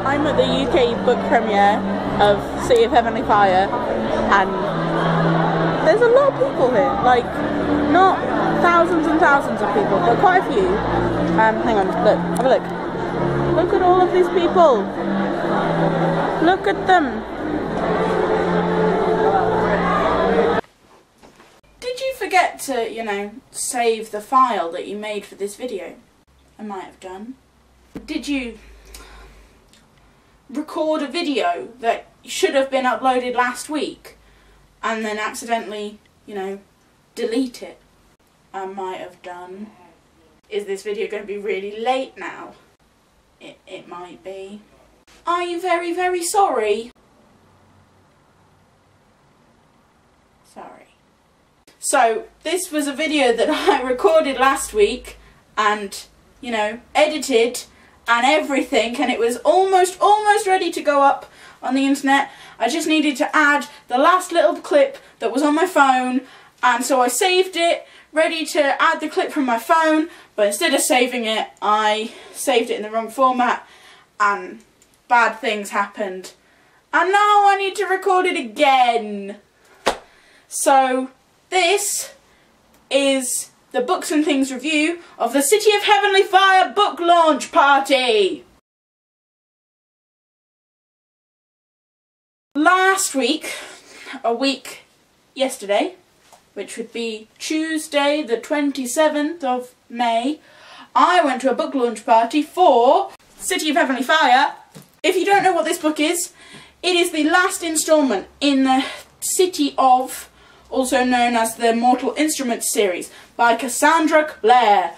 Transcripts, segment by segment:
I'm at the UK book premiere of City of Heavenly Fire, and there's a lot of people here. Like, not thousands and thousands of people, but quite a few. Hang on, look, have a look. Look at all of these people. Look at them. Did you forget to, you know, save the file that you made for this video? I might have done. Did you record a video that should have been uploaded last week and then accidentally, you know, delete it? I might have done. Is this video going to be really late now? It might be. Are you very, very sorry? Sorry. So, this was a video that I recorded last week and, you know, edited and everything, and it was almost ready to go up on the internet. I just needed to add the last little clip that was on my phone, and so I saved it, ready to add the clip from my phone, but instead of saving it, I saved it in the wrong format, and bad things happened. And now I need to record it again. So, this is the Books and Things review of the City of Heavenly Fire book launch party. Last week, a week yesterday, which would be Tuesday the 27th of May, I went to a book launch party for City of Heavenly Fire. If you don't know what this book is, it is the last instalment in the City of, also known as the Mortal Instruments series, by Cassandra Clare.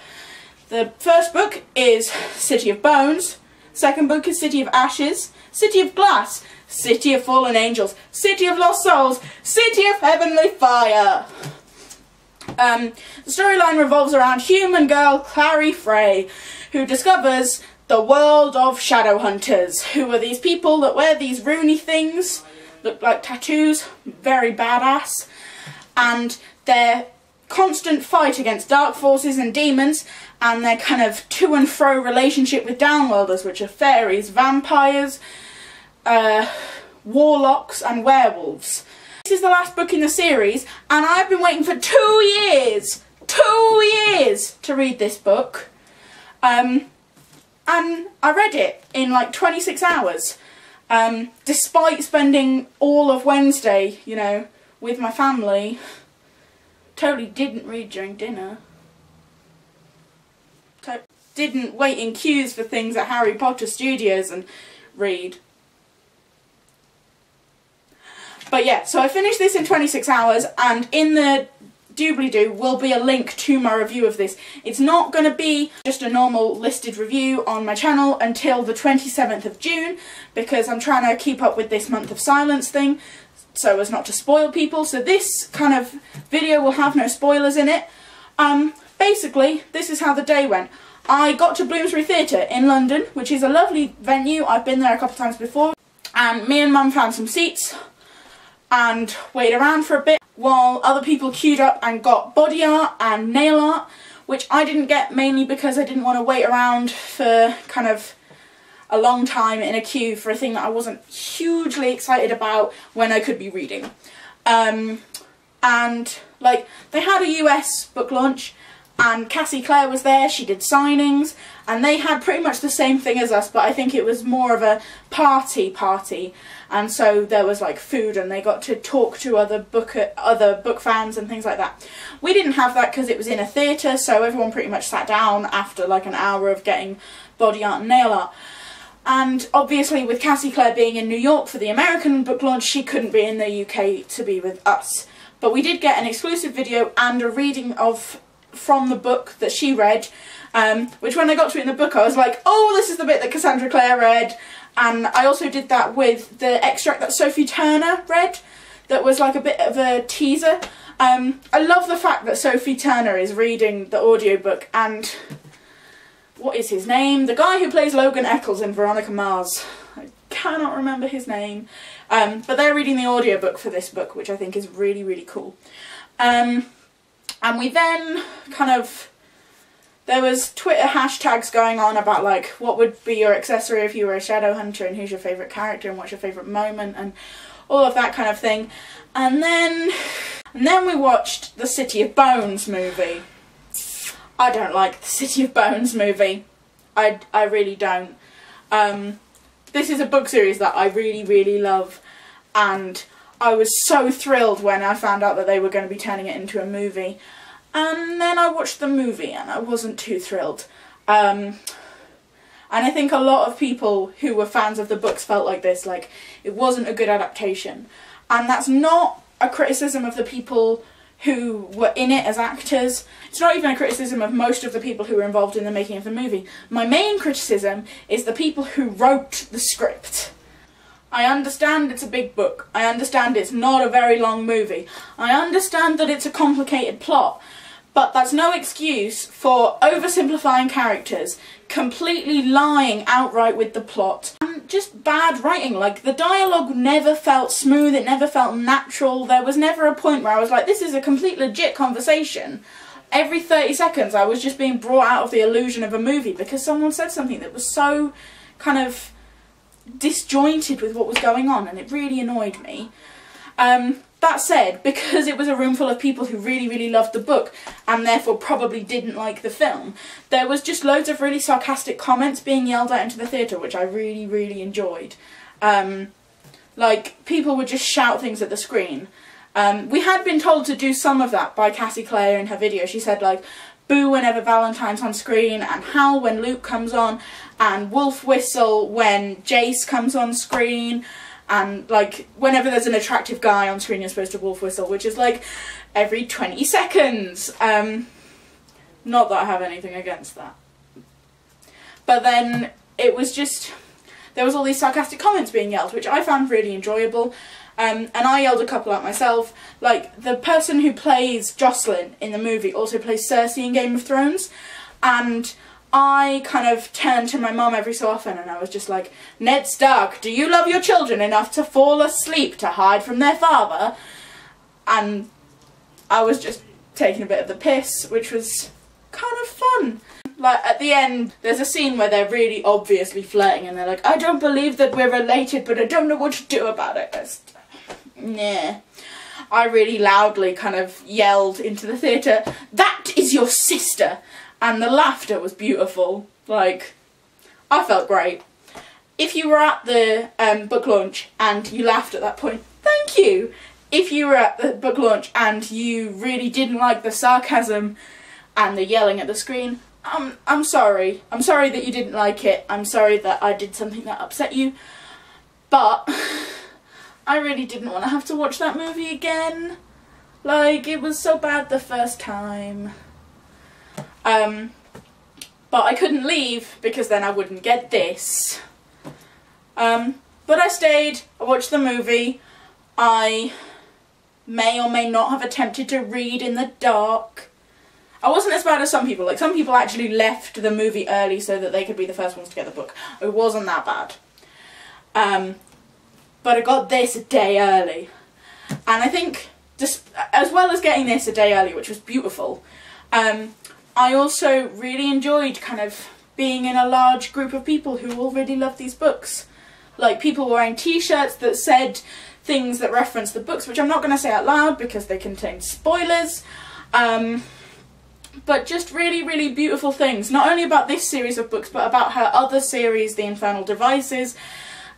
The first book is City of Bones, second book is City of Ashes, City of Glass, City of Fallen Angels, City of Lost Souls, City of Heavenly Fire. The storyline revolves around human girl Clary Frey, who discovers the world of shadow hunters, who are these people that wear these runey things, look like tattoos, very badass, and their constant fight against dark forces and demons, and their kind of to and fro relationship with downworlders, which are fairies, vampires, warlocks and werewolves. This is the last book in the series, and I've been waiting for 2 years to read this book, and I read it in like 26 hours, despite spending all of Wednesday, you know, with my family. Totally didn't read during dinner. Didn't wait in queues for things at Harry Potter Studios and read. But yeah, so I finished this in 26 hours, and in the doobly-doo will be a link to my review of this. It's not going to be just a normal listed review on my channel until the 27th of June, because I'm trying to keep up with this month of silence thing, so as not to spoil people. So this kind of video will have no spoilers in it. Basically, this is how the day went. I got to Bloomsbury Theatre in London, which is a lovely venue. I've been there a couple of times before, and me and Mum found some seats and waited around for a bit while other people queued up and got body art and nail art, which I didn't get, mainly because I didn't want to wait around for kind of a long time in a queue for a thing that I wasn't hugely excited about when I could be reading. And like, they had a US book launch, and Cassie Clare was there, she did signings, and they had pretty much the same thing as us, but I think it was more of a party, and so there was like food, and they got to talk to other book fans and things like that. We didn't have that because it was in a theatre, so everyone pretty much sat down after like an hour of getting body art and nail art. And obviously with Cassie Clare being in New York for the American book launch, she couldn't be in the UK to be with us. But we did get an exclusive video and a reading from the book that she read, which when I got to it in the book I was like, oh, this is the bit that Cassandra Clare read. And I also did that with the extract that Sophie Turner read, that was like a bit of a teaser. I love the fact that Sophie Turner is reading the audiobook, and what is his name? The guy who plays Logan Eccles in Veronica Mars. I cannot remember his name. But they're reading the audiobook for this book, which I think is really, really cool. And we then kind of there was Twitter hashtags going on about like what would be your accessory if you were a shadow hunter, and who's your favourite character, and what's your favourite moment, and all of that kind of thing. And then we watched the City of Bones movie. I don't like the City of Bones movie. I really don't. This is a book series that I really, really love, and I was so thrilled when I found out that they were going to be turning it into a movie. And then I watched the movie and I wasn't too thrilled. And I think a lot of people who were fans of the books felt like this, like it wasn't a good adaptation. And that's not a criticism of the people who were in it as actors. It's not even a criticism of most of the people who were involved in the making of the movie. My main criticism is the people who wrote the script. I understand it's a big book. I understand it's not a very long movie. I understand that it's a complicated plot. But that's no excuse for oversimplifying characters, completely lying outright with the plot, and just bad writing. Like, the dialogue never felt smooth, it never felt natural. There was never a point where I was like, this is a complete legit conversation. Every 30 seconds I was just being brought out of the illusion of a movie because someone said something that was so kind of disjointed with what was going on, and it really annoyed me. That said, because it was a room full of people who really, really loved the book and therefore probably didn't like the film, there was just loads of really sarcastic comments being yelled at into the theatre, which I really, really enjoyed. Like, people would just shout things at the screen. We had been told to do some of that by Cassie Clare in her video. She said, like, boo whenever Valentine's on screen, and howl when Luke comes on, and wolf whistle when Jace comes on screen. And, like, whenever there's an attractive guy on screen, you're supposed to wolf whistle, which is, like, every 20 seconds. Not that I have anything against that. But then, it was just, there was all these sarcastic comments being yelled, which I found really enjoyable. And I yelled a couple out myself. Like, the person who plays Jocelyn in the movie also plays Cersei in Game of Thrones. And I kind of turned to my mum every so often and I was just like, Ned Stark, do you love your children enough to fall asleep to hide from their father? And I was just taking a bit of the piss, which was kind of fun. Like, at the end, there's a scene where they're really obviously flirting and they're like, I don't believe that we're related, but I don't know what to do about it. Just, nah. I really loudly kind of yelled into the theatre, that is your sister! And the laughter was beautiful. Like, I felt great. If you were at the book launch and you laughed at that point, thank you! If you were at the book launch and you really didn't like the sarcasm and the yelling at the screen, I'm sorry. I'm sorry that you didn't like it. I'm sorry that I did something that upset you. But I really didn't want to have to watch that movie again. Like, it was so bad the first time. But I couldn't leave because then I wouldn't get this. But I stayed, I watched the movie. I may or may not have attempted to read in the dark. I wasn't as bad as some people. Like, some people actually left the movie early so that they could be the first ones to get the book. It wasn't that bad. But I got this a day early. And I think, just as well as getting this a day early, which was beautiful, I also really enjoyed kind of being in a large group of people who all really loved these books. Like, people wearing t-shirts that said things that referenced the books, which I'm not going to say out loud because they contain spoilers. But just really, really beautiful things. Not only about this series of books, but about her other series, The Infernal Devices.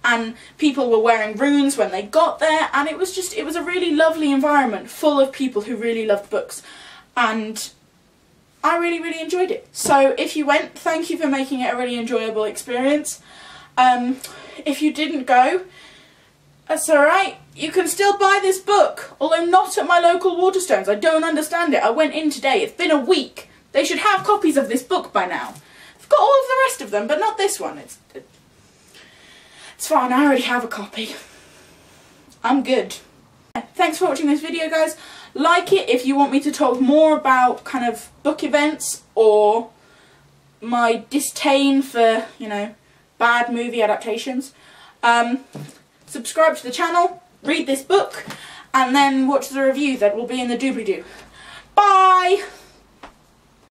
And people were wearing runes when they got there. And it was a really lovely environment full of people who really loved books. And I really, really enjoyed it. So if you went, thank you for making it a really enjoyable experience. If you didn't go, that's alright. You can still buy this book, although not at my local Waterstones. I don't understand it. I went in today. It's been a week. They should have copies of this book by now. I've got all of the rest of them, but not this one. It's fine. I already have a copy. I'm good. Thanks for watching this video, guys. Like it if you want me to talk more about kind of book events or my disdain for, you know, bad movie adaptations. Subscribe to the channel, read this book, and then watch the review that will be in the doobly-doo. Bye!